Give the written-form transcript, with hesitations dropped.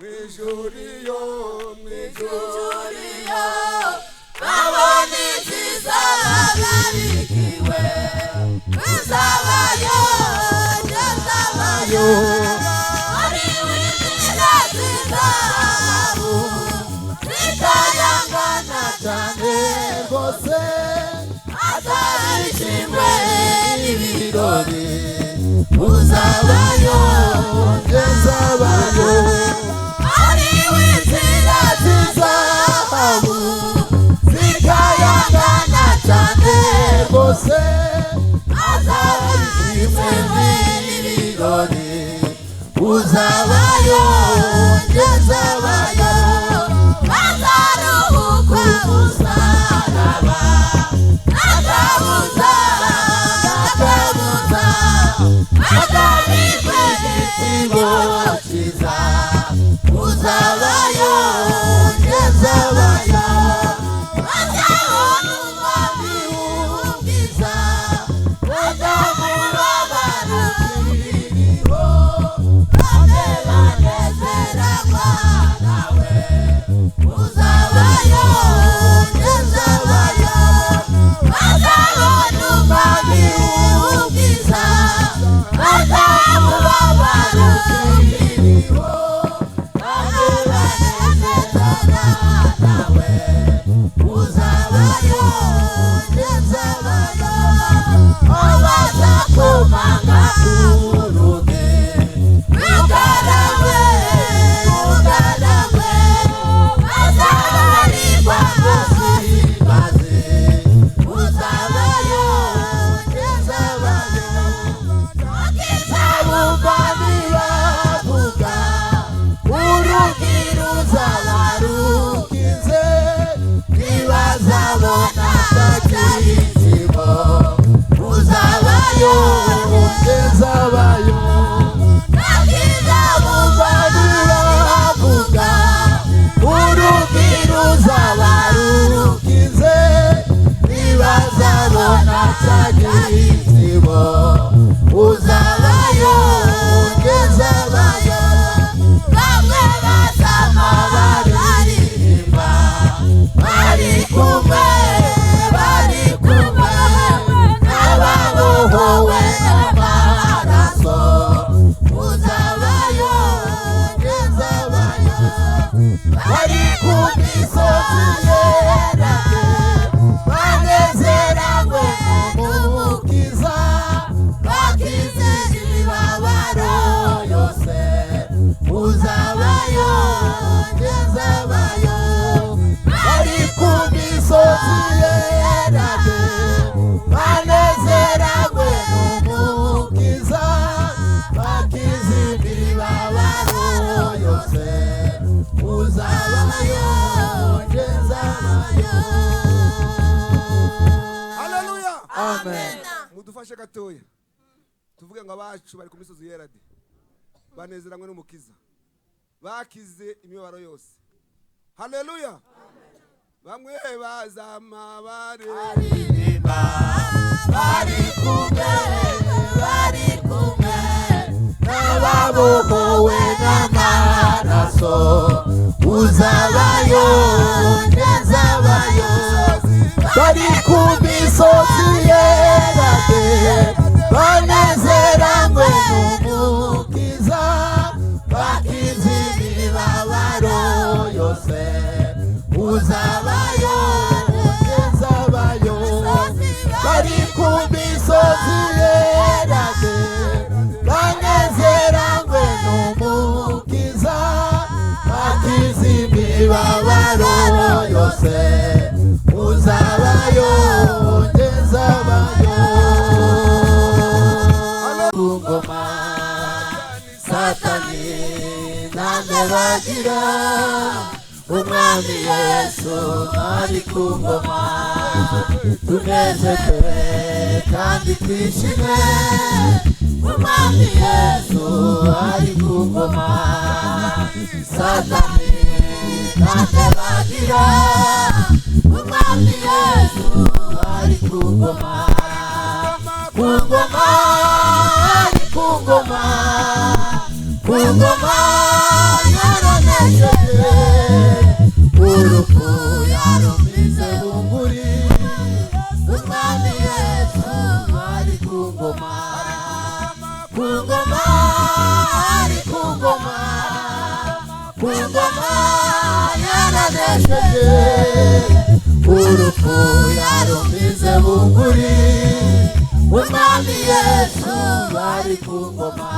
Mijuriyo abone zizabarikiwe uzabayo nzabayo ari wizira zizabu zitayangana cyane rwose azabishimwe n'ibirori uzabayo nzabayo ari wizira zizabu zitayangana cyane rwose azabishimwe n'ibirori uzabayo nzabayo bazaruhukwa usaraba akabuza akabirwe igisigo cyiza uzabayo nzabayo bazabona umwami w'ubwiza bazamubabara kiriho bamwe banezerwa nawe uzabayo nzabayo bazabona umwami w'ubwiza bazamubabara kiriho bamwe banezerwa nawe uzabayo nzabayo abaza kumanga uruge ugaragwe azabarirwa maze uzabayo nzabayo akizabumvani bavuga urugi ruzaba rukize ntibazabona cy'ikigo uzabayo nzabayo akizabumvani bavuga urugi ruzaba rukize ntibazabona cy'ikigo uzabayo nzabayo bamwe basama baririmba bari kumwe n'ababohowe n'amaraso uzabayo nzabayo bari ku misozi yera banezeranywe n'umukiza bakize imibabaro yose uzabayo nzabayo bari ku misozi yera banezeranywe n'umukiza bakize imibabaro yose uzabayo nzabayo. haleluya Amen. mudufashe gatoya tuvuge ngo abacu bari ku misozi yera de banezeranywe n'umukiza bakize imibabaro yose. haleluya bamwe bazama Aririmba bari kumwe n'ababohowe n'amaraso uzabayo nzabayo bari ku misozi yera banezeranywe n'umukiza bakize imibabaro yose uzabayo nzabayo bari ku misozi yera banezeranywe n'umukiza bakize imibabaro yose uzabayo nzabayo ku ngoma satani nande bagira umwami Yesu ari ku ngoma tunezerwe kandi twishime umwami Yesu ari ku ngoma satani nande bagira umwami Yesu ari ku ngoma ari ku ngoma yara urupfu yarumize bunguri umwami Yesu ari ku ngoma ku ngoma ari ku ngoma ku ngoma yaranesheje urupfu yarumize bunguri umwami Yesu ari ku ngoma